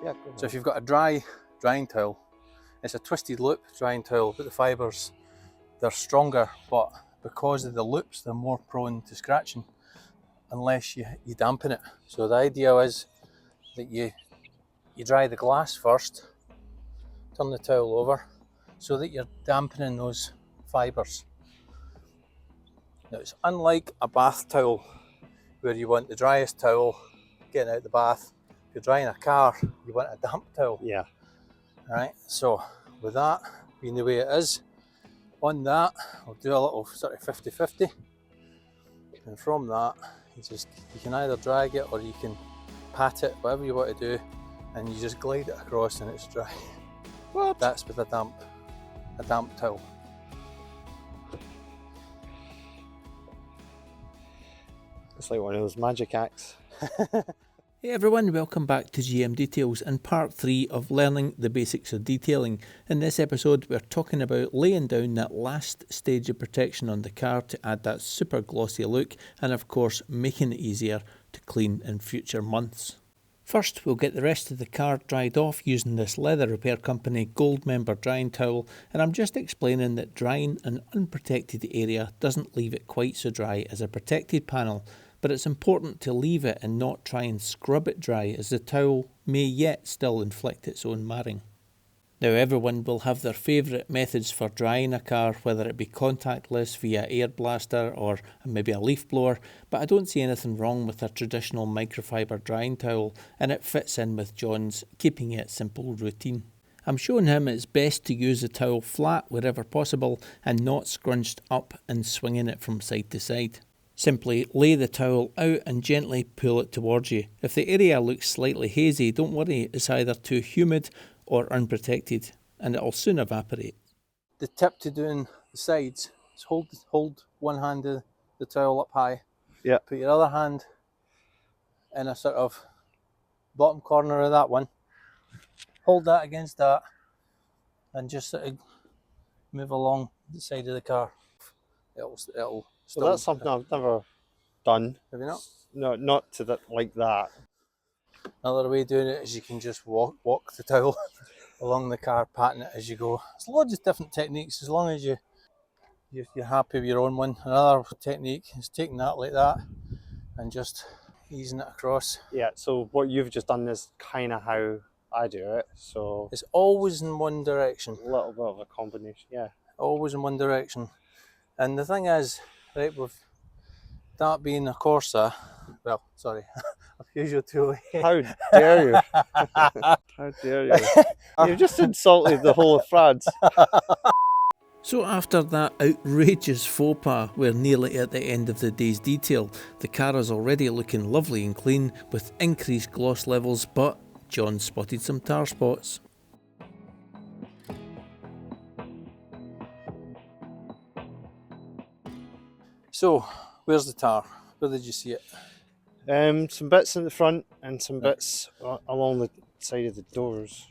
Yeah, go So on. if you've got a drying towel, it's a twisted loop drying towel, but the fibres, they're stronger, but because of the loops, they're more prone to scratching unless you dampen it. So the idea is that you dry the glass first, turn the towel over, so that you're dampening those fibres. Now it's unlike a bath towel where you want the driest towel getting out the bath. If you're drying a car, you want a damp towel. Yeah. Right, so with that being the way it is, on that I'll do a little sort of 50-50, and from that you can either drag it or you can pat it, whatever you want to do, and you just glide it across and it's dry. What? That's with a damp towel. It's like one of those magic acts. Hey everyone, welcome back to GM Details and part 3 of learning the basics of detailing. In this episode we're talking about laying down that last stage of protection on the car to add that super glossy look, and of course making it easier to clean in future months. First we'll get the rest of the car dried off using this Leather Repair Company Gold Member drying towel, and I'm just explaining that drying an unprotected area doesn't leave it quite so dry as a protected panel, but it's important to leave it and not try and scrub it dry, as the towel may yet still inflict its own marring. Now everyone will have their favourite methods for drying a car, whether it be contactless via air blaster or maybe a leaf blower, but I don't see anything wrong with a traditional microfiber drying towel, and it fits in with John's keeping it simple routine. I'm showing him it's best to use the towel flat wherever possible and not scrunched up and swinging it from side to side. Simply lay the towel out and gently pull it towards you. If the area looks slightly hazy, don't worry, it's either too humid or unprotected, and it'll soon evaporate. The tip to doing the sides is hold one hand of the towel up high. Yeah. Put your other hand in a sort of bottom corner of that one. Hold that against that and just sort of move along the side of the car. It'll So still, that's something I've never done. have you not? No, not to that like that. Another way of doing it is you can just walk the towel along the car, patting it as you go. There's loads of different techniques as long as you're happy with your own one. Another technique is taking that like that and just easing it across. Yeah, so what you've just done is kind of how I do it. So It's always in one direction. a little bit of a combination, yeah. Always in one direction. And the thing is, right, with that being a Corsa, well, sorry, a Peugeot 208. How dare you? How dare you? You've just insulted the whole of France. So after that outrageous faux pas, we're nearly at the end of the day's detail. The car is already looking lovely and clean with increased gloss levels, but John spotted some tar spots. So, where's the tar? Where did you see it? Some bits in the front and some bits along the side of the doors.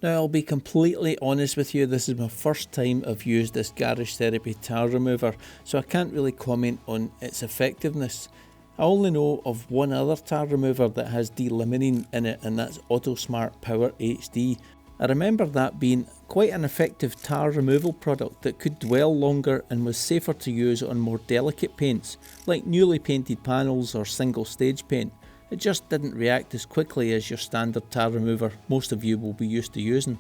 Now I'll be completely honest with you, this is my first time I've used this Garage Therapy tar remover, so I can't really comment on its effectiveness. I only know of one other tar remover that has delimonene in it, and that's Autosmart Power HD. I remember that being quite an effective tar removal product that could dwell longer and was safer to use on more delicate paints, like newly painted panels or single stage paint. It just didn't react as quickly as your standard tar remover most of you will be used to using.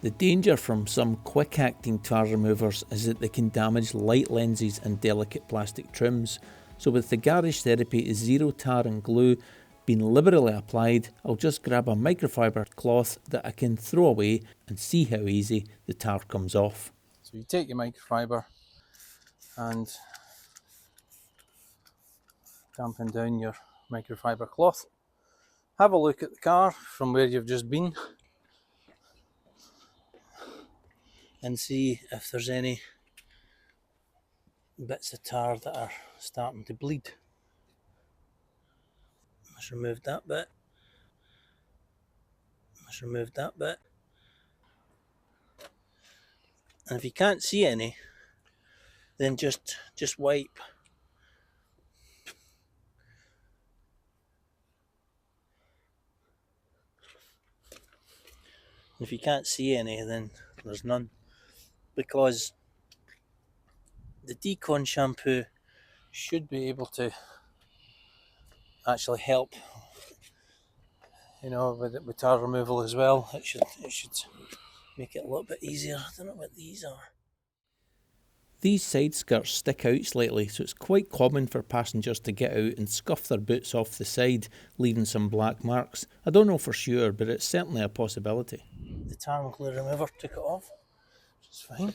The danger from some quick acting tar removers is that they can damage light lenses and delicate plastic trims. So with the Garage Therapy Zero Tar and Glue being liberally applied, I'll just grab a microfiber cloth that I can throw away and see how easy the tar comes off. So you take your microfiber and dampen down your microfiber cloth. Have a look at the car from where you've just been and see if there's any bits of tar that are starting to bleed. Just remove that bit. Just remove that bit. And if you can't see any, then just wipe. If you can't see any, then there's none, because the decon shampoo should be able to actually help, with tar removal as well. It should make it a little bit easier. I don't know what these are. These side skirts stick out slightly, so it's quite common for passengers to get out and scuff their boots off the side, leaving some black marks. I don't know for sure, but it's certainly a possibility. The tar and glue remover took it off, which is fine.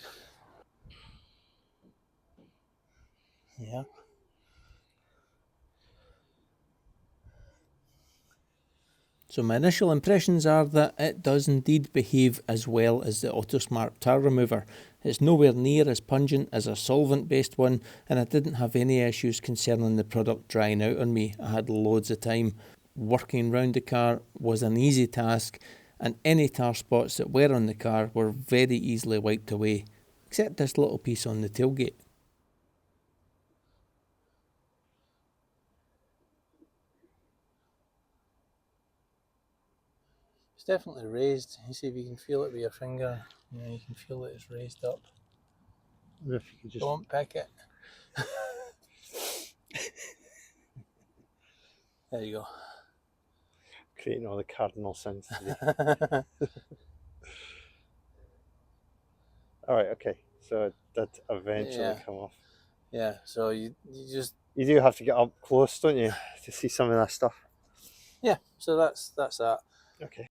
Yeah. So my initial impressions are that it does indeed behave as well as the Autosmart tar remover. It's nowhere near as pungent as a solvent-based one, and I didn't have any issues concerning the product drying out on me. I had loads of time. Working round the car was an easy task, and any tar spots that were on the car were very easily wiped away, except this little piece on the tailgate. It's definitely raised. You see if you can feel it with your finger. Yeah, you can feel that it's raised up. If you could just Don't pick it. There you go. creating all the cardinal sins today. Alright, okay. So it did eventually Yeah. come off. Yeah, so you just, You do have to get up close, don't you, to see some of that stuff. yeah, so that's that. Okay.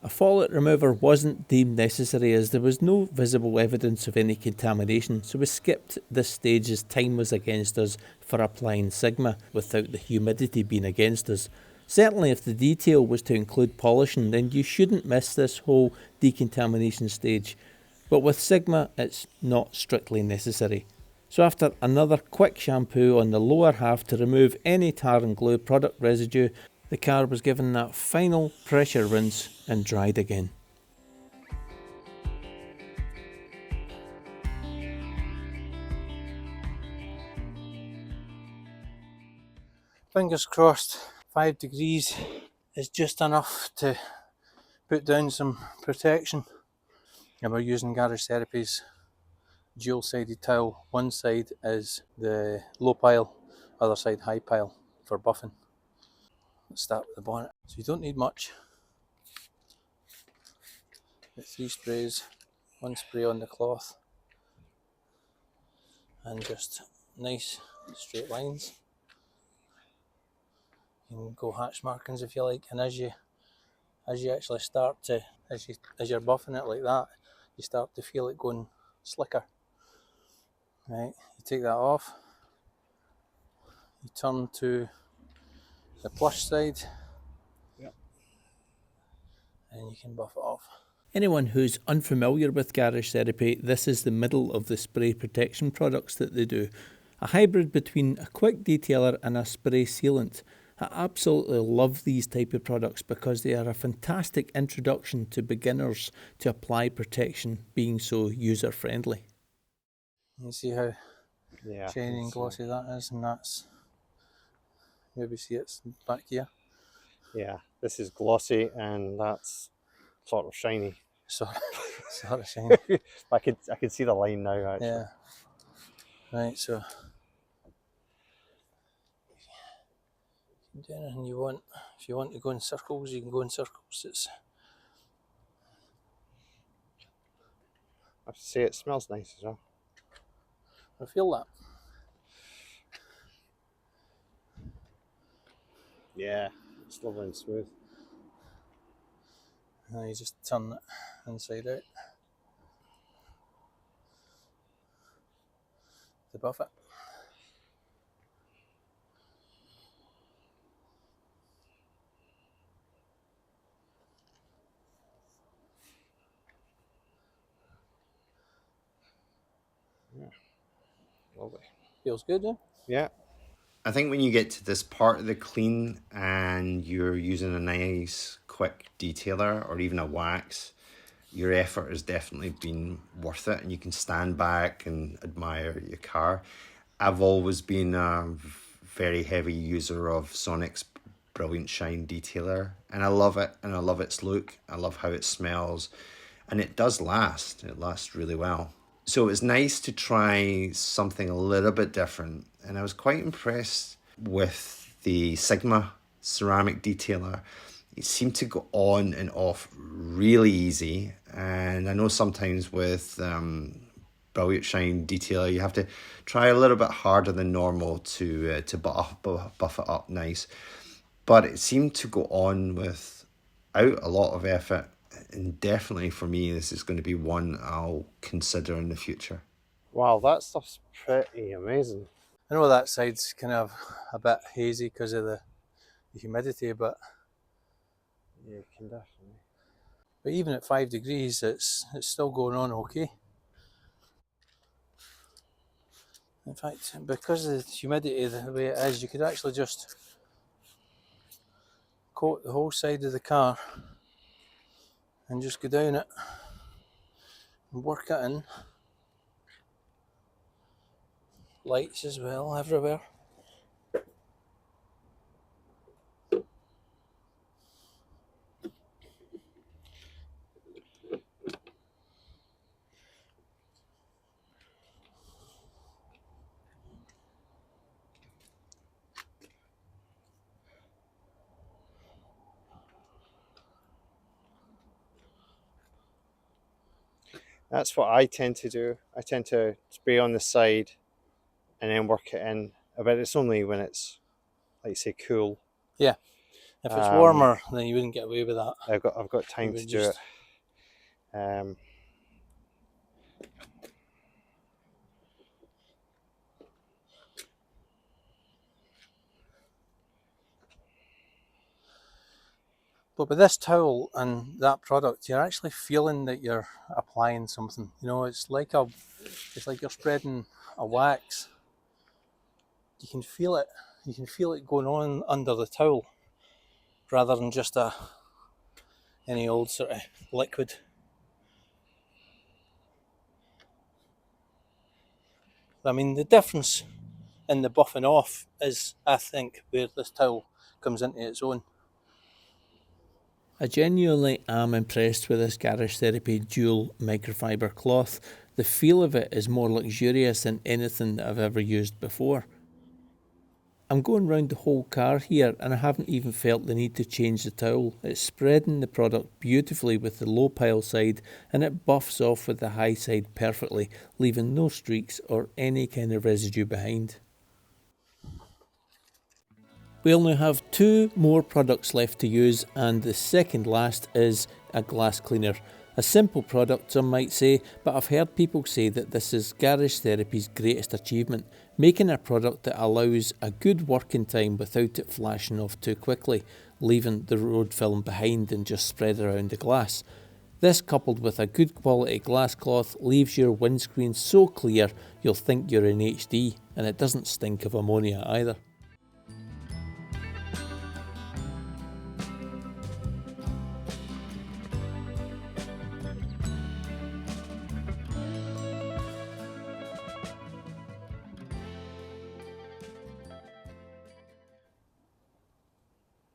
A fallout remover wasn't deemed necessary as there was no visible evidence of any contamination, so we skipped this stage as time was against us for applying Sigma without the humidity being against us. Certainly if the detail was to include polishing, then you shouldn't miss this whole decontamination stage, but with Sigma it's not strictly necessary. So after another quick shampoo on the lower half to remove any tar and glue product residue, the car was given that final pressure rinse and dried again. Fingers crossed, 5 degrees is just enough to put down some protection. And we're using Garage Therapy's dual-sided towel. One side is the low pile, other side high pile for buffing. Let's start with the bonnet. So you don't need much. Get 3 sprays, 1 spray on the cloth, and just nice straight lines. You can go hatch markings if you like, and as you actually start to, as you're buffing it like that, you start to feel it going slicker. Right, you take that off, you turn to the plush side, Yep. and you can buff it off. Anyone who's unfamiliar with Garage Therapy, this is the middle of the spray protection products that they do. A hybrid between a quick detailer and a spray sealant. I absolutely love these type of products because they are a fantastic introduction to beginners to apply protection, being so user friendly. You see how shiny and glossy that is, and that's, maybe see it's back here. Yeah, this is glossy and that's sort of shiny. Sort of shiny. I could see the line now actually. Yeah. Right, so you can do anything you want. If you want to go in circles, you can go in circles. I have to say it smells nice as well. I feel that. Yeah, it's lovely and smooth. And you just turn it inside out to buff it. Yeah. Lovely. Feels good, yeah? Yeah. I think when you get to this part of the clean and you're using a nice quick detailer or even a wax, your effort has definitely been worth it, and you can stand back and admire your car. I've always been a very heavy user of Sonic's Brilliant Shine detailer, and I love it, and I love its look. I love how it smells, and it does last. It lasts really well. So it was nice to try something a little bit different, and I was quite impressed with the Sigma ceramic detailer. It seemed to go on and off really easy, and I know sometimes with Brilliant Shine detailer you have to try a little bit harder than normal to buff it up nice, but it seemed to go on without a lot of effort, and definitely for me this is going to be one I'll consider in the future. Wow, that stuff's pretty amazing. I know that side's kind of a bit hazy because of the humidity, but Yeah, you can definitely. even at 5 degrees, it's still going on okay. In fact, because of the humidity the way it is, you could actually just coat the whole side of the car and just go down it and work it in. Lights as well, everywhere. That's what I tend to do. I tend to spray on the side and then work it in. But it's only when it's, like say, cool. Yeah, if it's warmer, then you wouldn't get away with that. I've got time to do it. But with this towel and that product, you're actually feeling that you're applying something. You know, it's like you're spreading a wax. You can feel it. You can feel it going on under the towel, rather than just any old sort of liquid. I mean, the difference in the buffing off is, I think, where this towel comes into its own. I genuinely am impressed with this Garage Therapy dual microfiber cloth. The feel of it is more luxurious than anything that I've ever used before. I'm going round the whole car here and I haven't even felt the need to change the towel. It's spreading the product beautifully with the low pile side, and it buffs off with the high side perfectly, leaving no streaks or any kind of residue behind. We only have 2 more products left to use, and the second last is a glass cleaner. A simple product, some might say, but I've heard people say that this is Garage Therapy's greatest achievement, making a product that allows a good working time without it flashing off too quickly, leaving the road film behind and just spread around the glass. This, coupled with a good quality glass cloth, leaves your windscreen so clear you'll think you're in HD, and it doesn't stink of ammonia either.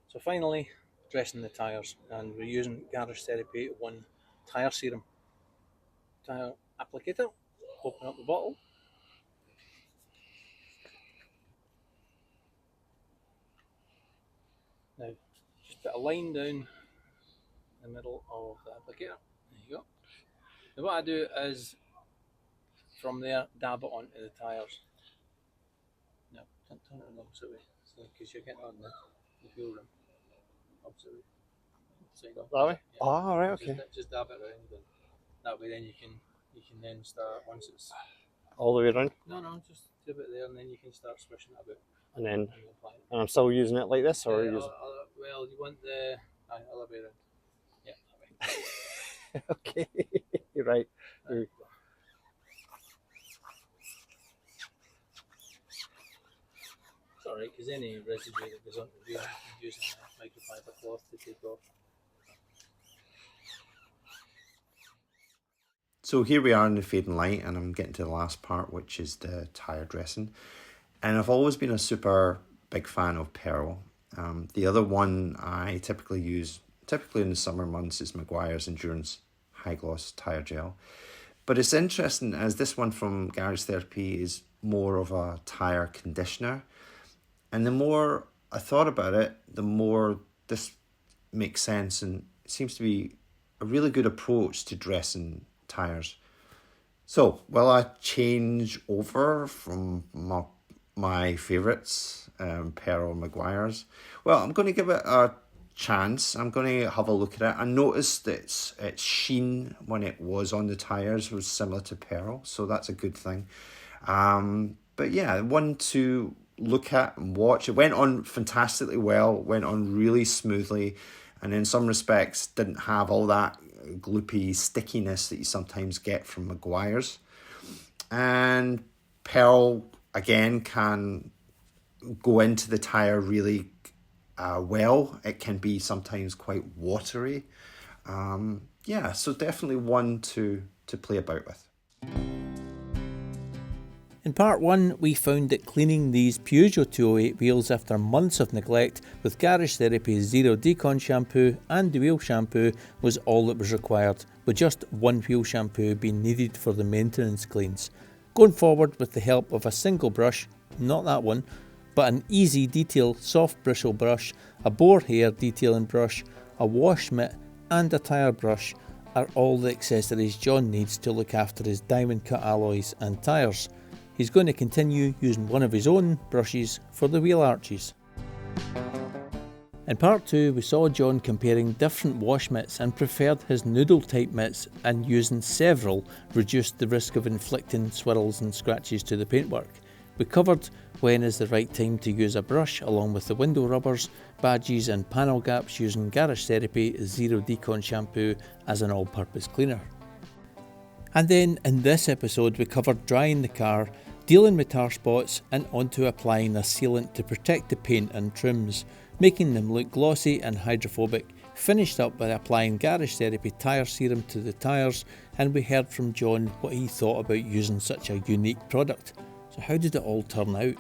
So finally, dressing the tyres, and we're using Garage Therapy 1 tyre serum. Tyre applicator, open up the bottle. Now, just put a line down the middle of the applicator. There you go. Now what I do is, from there, dab it onto the tyres. No, turn it the opposite way, because you're getting on the fuel rim. Opposite way. Side up. That way? Yeah. Oh, right, okay. Just dab it around, and that way then you can then start, once it's... All the way around? No, just dip it there, and then you can start swishing it about. And then, apply it. and I'm still using it like this, or well, you want the other way around. Yeah, that way. Okay, you're right. alright, because any residue that goes onto the wheel, you can use a microfiber cloth to take off. So here we are in the fading light, and I'm getting to the last part, which is the tyre dressing. And I've always been a super big fan of Pearl. The other one I typically use, typically in the summer months, is Meguiar's Endurance High Gloss Tyre Gel. But it's interesting as this one from Garage Therapy is more of a tyre conditioner. And the more I thought about it, the more this makes sense, and it seems to be a really good approach to dressing tyres. So, will I change over from my favourites, Pearl Meguiar's? Well, I'm going to give it a chance. I'm going to have a look at it. I noticed that its sheen when it was on the tyres was similar to Pearl, so that's a good thing. But yeah, one to look at and watch. It went on fantastically well, went on really smoothly, and in some respects didn't have all that gloopy stickiness that you sometimes get from Meguiar's. And Pearl, again, can go into the tyre really well. It can be sometimes quite watery. Yeah, so definitely one to play about with. In part 1, we found that cleaning these Peugeot 208 wheels after months of neglect with Garage Therapy's Zero Decon shampoo and the wheel shampoo was all that was required, with just one wheel shampoo being needed for the maintenance cleans. Going forward with the help of a single brush, not that one, but an easy detail soft bristle brush, a boar hair detailing brush, a wash mitt and a tyre brush are all the accessories John needs to look after his diamond cut alloys and tyres. He's going to continue using one of his own brushes for the wheel arches. In part 2, we saw John comparing different wash mitts and preferred his noodle type mitts, and using several reduced the risk of inflicting swirls and scratches to the paintwork. We covered when is the right time to use a brush along with the window rubbers, badges and panel gaps using Garage Therapy Zero Decon shampoo as an all-purpose cleaner. And then in this episode we covered drying the car, dealing with tar spots and onto applying a sealant to protect the paint and trims, making them look glossy and hydrophobic, finished up by applying Garage Therapy tyre serum to the tyres, and we heard from John what he thought about using such a unique product. So how did it all turn out?